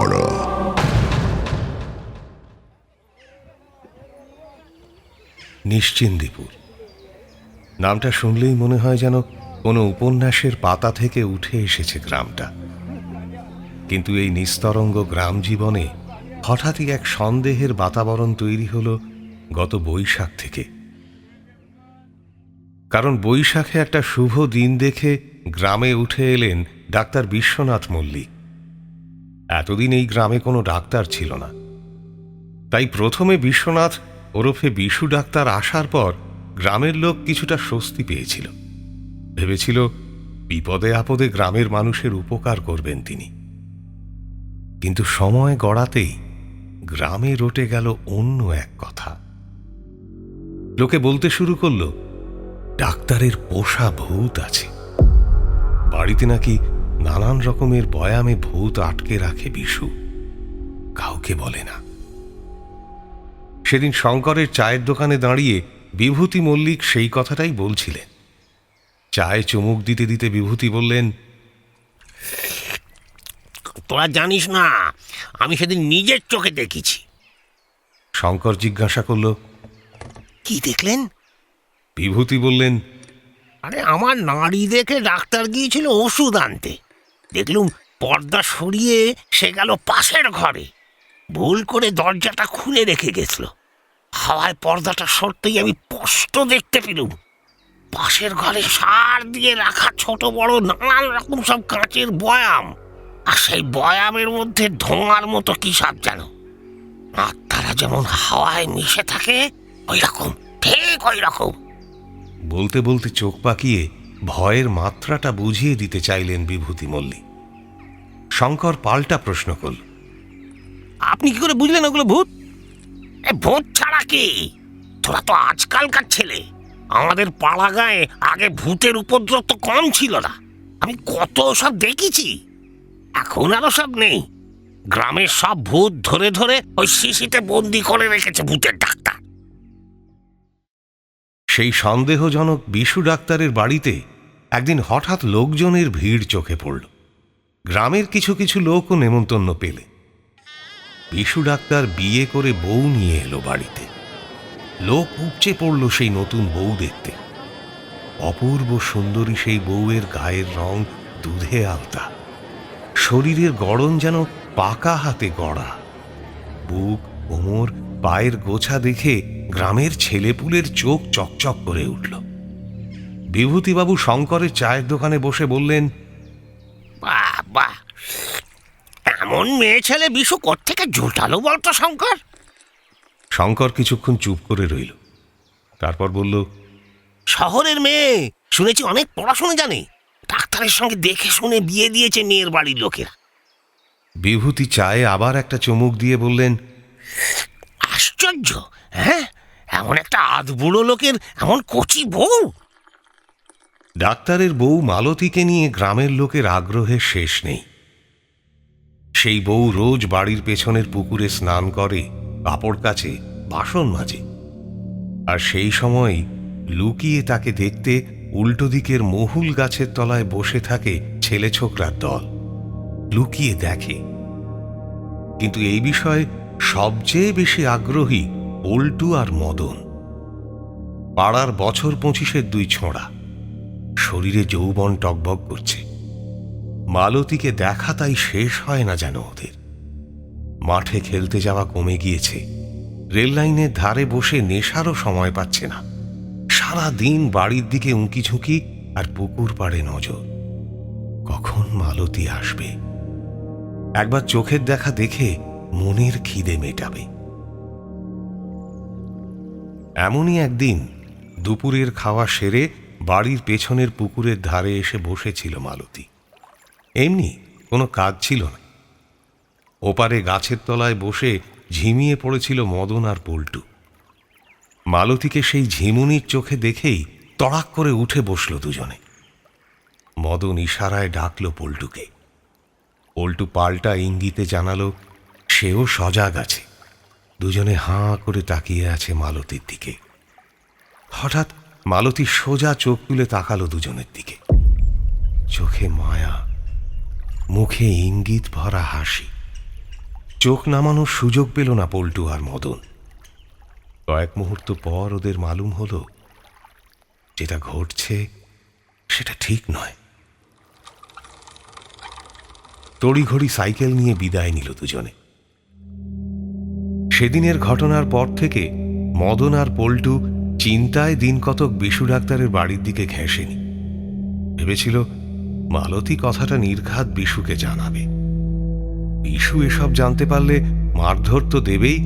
করা। নিশ্চিন্দিপুর নামটা শুনলেই মনে হয় যেন কোনো উপন্যাসের পাতা থেকে উঠে এসেছে গ্রামটা। কিন্তু এই নিস্তরঙ্গ গ্রাম জীবনে হঠাৎই এক সন্দেহের বাতাবরণ তৈরি হলো গত বৈশাখ থেকে। কারণ বৈশাখে একটা শুভ দিন দেখে গ্রামে উঠে এলেন ডাক্তার বিশ্বনাথ মল্লিক। এতদিন এই গ্রামে কোনো ডাক্তার ছিল না, তাই প্রথমে বিশ্বনাথ ওরফে বিশু ডাক্তার আসার পর গ্রামের লোক কিছুটা স্বস্তি পেয়েছিল। ভেবেছিল বিপদে আপদে গ্রামের মানুষের উপকার করবেন তিনি। কিন্তু সময় গড়াতেই গ্রামে রটে গেল অন্য এক কথা। লোকে বলতে শুরু করলো ডাক্তারের পোষা ভূত আছে। বাড়িতে নাকি নানান রকমের বয়ামে ভূত আটকে রাখে বিশু, কাউকে বলে না। সেদিন শঙ্করের চায়ের দোকানে দাঁড়িয়ে বিভূতি মল্লিক সেই কথাটাই বলছিলেন। চায়ে চুমুক দিতে দিতে বিভূতি বললেন, তোরা জানিস না, আমি সেদিন নিজের চোখে দেখেছি। শঙ্কর জিজ্ঞাসা করল, কি দেখলেন? বিভূতি বললেন, আরে আমার নাড়ি দেখে ডাক্তার গিয়েছিল ওষুধ আনতে। দেখলুম পর্দা সরিয়ে সে গেল পাশের ঘরে, ভুল করে দরজাটা খুলে রেখে গেছিল। হাওয়ায় পর্দাটা সরতেই আমি স্পষ্ট দেখতে পেলুম পাশের ঘরে সার দিয়ে রাখা ছোট বড় নানান রকম সব কাঁচের বয়াম, আর সেই বয়ামের মধ্যে ধোঁয়ার মতো কি সব যেন। আত্মারা যেমন হাওয়ায় মিশে থাকে ওই রকম, ঠিক ওই রকম। বলতে বলতে চোখ পাকিয়ে ভয়ের মাত্রাটা বুঝিয়ে দিতে চাইলেন বিভূতি মল্লিক। শঙ্কর পাল্টা প্রশ্ন করল, আপনি কি করে বুঝলেন ওগুলো ভূত? ভূত ছাড়া কি, তোরা তো আজকালকার ছেলে। আমাদের পাড়া গায়ে আগে ভূতের উপদ্রব তো কম ছিল না। আমি কত সব দেখেছি, এখন আরো সব নেই। গ্রামের সব ভূত ধরে ধরে ওই শিশিতে বন্দি করে রেখেছে ভূতের ডাক্তার। সেই সন্দেহজনক বিশু ডাক্তারের বাড়িতে একদিন হঠাৎ লোকজনের ভিড় চোখে পড়ল। গ্রামের কিছু কিছু লোকও নেমন্তন্ন পেলে। বিশু ডাক্তার বিয়ে করে বউ নিয়ে এলো বাড়িতে। লোক উপচে পড়ল সেই নতুন বউ দেখতে। অপূর্ব সুন্দরী সেই বউয়ের গায়ের রং দুধে আলতা, শরীরের গড়ন যেন পাকা হাতে গড়া। বুক, কোমর, পায়ের গোছা দেখে গ্রামের ছেলেপুলের চোখ চকচক করে উঠল। বিভূতিবাবু শঙ্করের চায়ের দোকানে বসে বললেন, বাহ বাহ, এমন মেয়ে ছেলে বিশু কোত্থেকে জোটালো বলতো শঙ্কর? শঙ্কর কিছুক্ষণ চুপ করে রইল, তারপর বলল, শহরের মেয়ে, শুনেছি অনেক পড়াশোনা জানে। ডাক্তারের সঙ্গে দেখে শুনে বিয়ে দিয়েছে মেয়ের বাড়ির লোকেরা। বিভূতি চায়ে আবার একটা চুমুক দিয়ে বললেন, আশ্চর্য, হ্যাঁ, এমন একটা আধবুড়ো লোকের এমন কচি বউ। ডাক্তারের বউ মালতীকে নিয়ে গ্রামের লোকের আগ্রহের শেষ নেই। সেই বউ রোজ বাড়ির পেছনের পুকুরে স্নান করে, কাপড় কাচে, বাসন মাজে। আর সেই সময় লুকিয়ে তাকে দেখতে উল্টো দিকের মহুল গাছের তলায় বসে থাকে ছেলে ছোকরার দল, লুকিয়ে দেখে। কিন্তু এই বিষয়ে সবচেয়ে বেশি আগ্রহী পল্টু আর মদন। পাড়ার বছর 25-এর দুই ছোঁড়া, শরীরে যৌবন টকবক করছে। মালতীকে দেখা তাই শেষ হয় না যেন ওদের। মাঠে খেলতে যাওয়া কমে গিয়েছে, রেল লাইনের ধারে বসে নেশারও সময় পাচ্ছে না। সারা দিন বাড়ির দিকে উঁকি ঝুঁকি আর পুকুর পাড়ে নজর। কখন মালতী আসবে? একবার চোখের দেখা দেখে মনের খিদে মেটাবে। এমনই একদিন দুপুরের খাওয়া সেরে বাড়ির পেছনের পুকুরের ধারে এসে বসেছিল মালতী। এমনি কোনো কাজ ছিল না। ওপারে গাছের তলায় বসে ঝিমিয়ে পড়েছিল মদন আর পল্টু। মালতীকে সেই ঝিমুনির চোখে দেখেই তড়াক করে উঠে বসল দুজনে। মদন ইশারায় ডাকল পল্টুকে। পল্টু পাল্টা ইঙ্গিতে জানালো সেও সজাগ আছে। দুজনে হাঁ করে তাকিয়ে আছে মালতীর দিকে। হঠাৎ মালতী সোজা চোখ তুলে তাকালো দুজনের দিকে। চোখে মায়া, মুখে ইঙ্গিত ভরা হাসি। চোখ নামানোর সুযোগ পেল না পল্টু আর মদন। কয়েক মুহূর্ত পর ওদের মালুম হলো যেটা ঘটছে সেটা ঠিক নয়। তড়িঘড়ি সাইকেল নিয়ে বিদায় নিল দুজনে। সেদিনের ঘটনার পর থেকে মদন আর পল্টু চিন্তায় দিন কতক বিশু ডাক্তারের বাড়ির দিকে ঘেঁষেনি। ভেবেছিল মালতী কথাটা নির্ঘাত বিশুকে জানাবে। বিশু এসব জানতে পারলে মারধর তো দেবেই,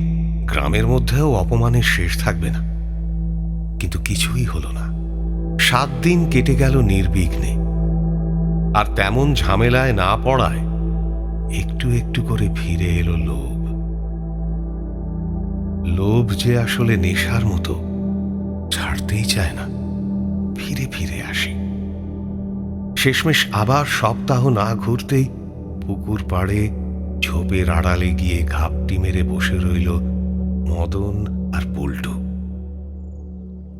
গ্রামের মধ্যেও অপমানের শেষ থাকবে না। কিন্তু কিছুই হলো না। 7 দিন কেটে গেল নির্বিঘ্নে। আর তেমন ঝামেলায় না পড়ায় একটু একটু করে ফিরে এলো লোভ। লোভ যে আসলে নেশার মতো, ছাড়তেই চায় না, ফিরে ফিরে আসে। শেষমেশ আবার সপ্তাহ না ঘুরতেই পুকুর পাড়ে ঝোপের আড়ালে গিয়ে ঘাপটি মেরে বসে রইল মদন আর পল্টু।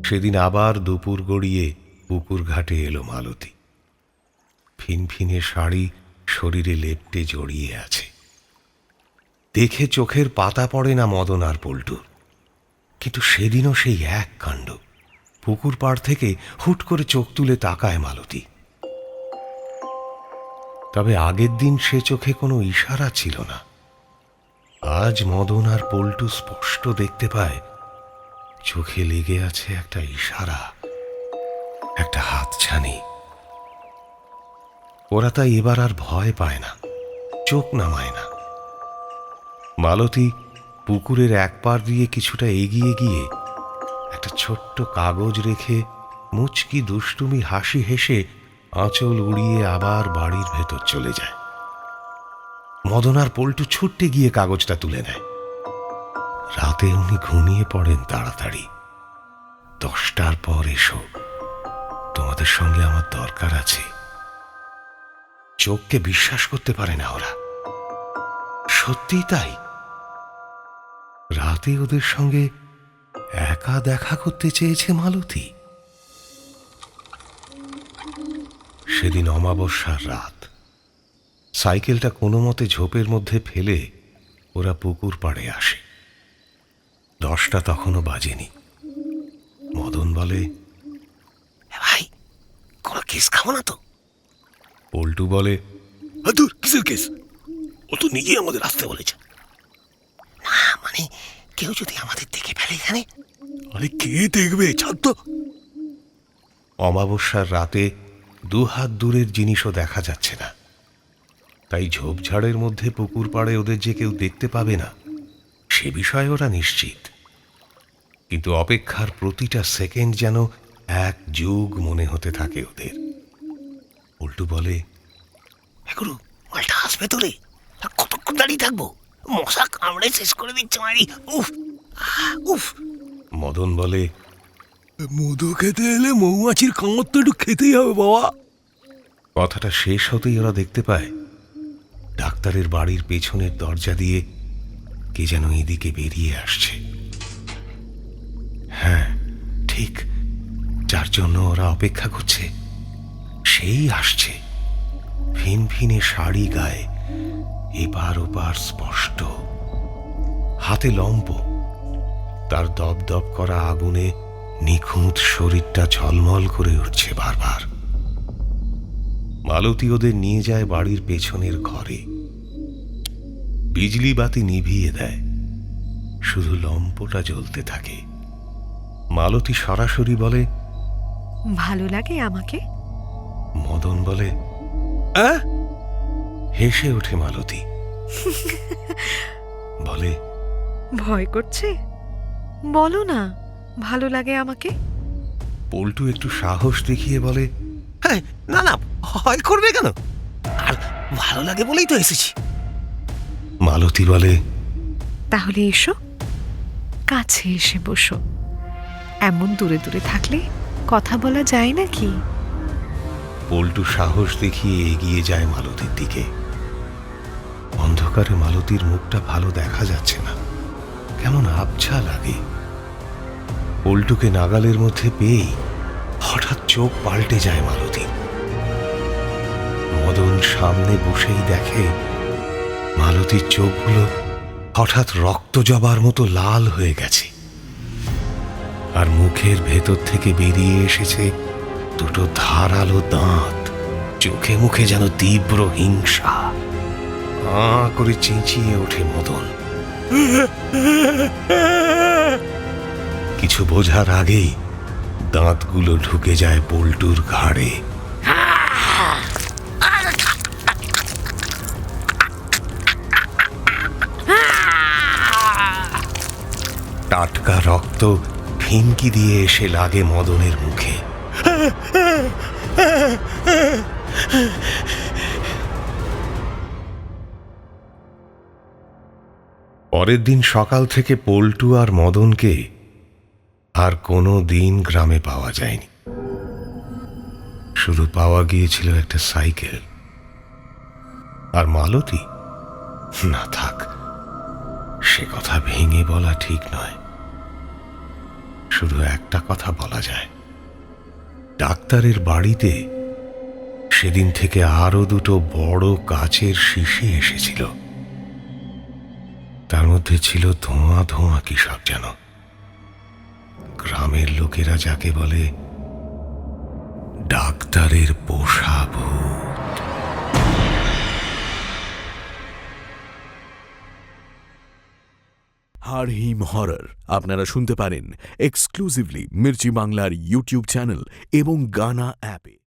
সেদিন আবার দুপুর গড়িয়ে পুকুর ঘাটে এলো মালতী। ফিনফিনে শাড়ি শরীরে লেপ্টে জড়িয়ে আছে। দেখে চোখের পাতা পড়ে না মদন আর পল্টুর। কিন্তু সেদিনও সেই এক কাণ্ড। পুকুর পাড় থেকে হুট করে চোখ তুলে তাকায় মালতী। তবে আগের দিন সে চোখে কোনো ইশারা ছিল না। আজ মদন আর পল্টু স্পষ্ট দেখতে পায় চোখে লেগে আছে একটা ইশারা, একটা হাতছানি। ওরা তাই এবার আর ভয় পায় না, চোখ নামায় না। মালতী পুকুরের এক পার দিয়ে কিছুটা এগিয়ে গিয়ে একটা ছোট্ট কাগজ রেখে মুচকি দুষ্টুমি হাসি হেসে আঁচল উড়িয়ে আবার বাড়ির ভেতর চলে যায়। মদন আর পল্টু ছুটতে গিয়ে কাগজটা তুলে নেয়। রাতে উনি ঘুমিয়ে পড়েন তাড়াতাড়ি। 10টার পর এসো, তোমাদের সঙ্গে আমার দরকার আছে। চোখকে বিশ্বাস করতে পারে না ওরা। সত্যিই তাই। রাতে ওদের সঙ্গে একা দেখা করতে চেয়েছে মালতী। সেদিন অমাবস্যার রাত। সাইকেলটা কোনো মতে ঝোপের মধ্যে ফেলে ওরা পুকুর পাড়ে আসে। 10টা তখনও বাজেনি। মদন বলে, ভাই, কোনো কেস খাবো না তো? পল্টু বলে, দূর, কিসের কেস? ও তো নিজেই আমাদের আসতে বলেছে। না মানে, কেউ যদি আমাদের দেখে ফেলে এখানে? আরে কে দেখবে, ছাড় তো। অমাবস্যার রাতে 2 হাত দূরের জিনিসও দেখা যাচ্ছে না। তাই ঝোপঝাড়ের মধ্যে পুকুর পাড়ে ওদের যে কেউ দেখতে পাবে না সে বিষয়ে ওরা নিশ্চিত। কিন্তু অপেক্ষার প্রতিটা সেকেন্ড যেন এক যুগ মনে হতে থাকে ওদের। পল্টু বলে, গুরু, মালটা আসবে তো রে? আর কতক্ষণ দাঁড়িয়ে থাকবো? মশা কামড়ে শেষ করে দিচ্ছে মারি। উফ উফ। মদন বলে, মধু খেতে এলে মৌমাছির কামড় তো একটু খেতেই হবে বাবা। কথাটা শেষ হতেই ওরা দেখতে পায় ডাক্তারের বাড়ির পেছনের দরজা দিয়ে কে যেন এদিকে বেরিয়ে আসছে। হ্যাঁ, ঠিক যার জন্য ওরা অপেক্ষা করছে সেই আসছে। ফিনফিনে শাড়ি গায়ে, এপার ওপার স্পষ্ট, হাতে লম্ব। তার দপদপ করা আগুনে নিখুঁত শরীরটা ঝলমল করে উঠছে বারবার। মালতী ওদের নিয়ে যায় বাড়ির পেছনের ঘরে। বিজলি বাতি নিভিয়ে দেয়, শুধু লম্পটা জ্বলতে থাকে। মালতী সরাসরি বলে, ভালো লাগে আমাকে? মদন বলে, হেসে ওঠে মালতী। বলে, ভয় করছে? বলো না, ভালো লাগে আমাকে। পল্টু একটু সাহস দেখিয়ে বলে, হ্যাঁ, না না, ভয় করবে কেন? আর ভালো লাগে বলেই তো এসেছি। মালতী বলে, তাহলে এসো, কাছে এসে বসো। এমন দূরে দূরে থাকলে কথা বলা যায় নাকি? পল্টু সাহস দেখিয়ে এগিয়ে যায় মালতীর দিকে। অন্ধকারে মালতীর মুখটা ভালো দেখা যাচ্ছে না, কেমন আবছা লাগে। পল্টুকে নাগালের মধ্যে পেয়েই হঠাৎ চোখ পাল্টে যায় মালতীর। মদন সামনে বসেই দেখে মালতীর চোখগুলো হঠাৎ রক্ত জবার মতো লাল হয়ে গেছে, আর মুখের ভেতর থেকে বেরিয়ে এসেছে দুটো ধারালো দাঁত। চোখে মুখে যেন তীব্র হিংসা। করে চেঁচিয়ে ওঠে মদন। কিছু বোঝার আগেই দাঁতগুলো ঢুকে যায় পল্টুর ঘাড়ে। টাটকা রক্ত ফিনকি দিয়ে এসে লাগে মদনের মুখে। পরের দিন সকাল থেকে পল্টু আর মদনকে আর কোনো দিন গ্রামে পাওয়া যায়নি। শুধু পাওয়া গিয়েছিল একটা সাইকেল আর মালতী। না থাক, সে কথা ভেঙে বলা ঠিক নয়। শুধু একটা কথা বলা যায়, ডাক্তারের বাড়িতে সেদিন থেকে আরো দুটো বড় কাচের শিশি এসেছিল। তার মধ্যে ছিল ধোঁয়া ধোঁয়া কি সব যেন। গ্রামের লোকেরা যাকে বলে ডাক্তারের পোষা ভূত। হাড়হিম হরর আপনারা শুনতে পারেন এক্সক্লুসিভলি মির্চি বাংলার ইউটিউব চ্যানেল এবং গানা অ্যাপে।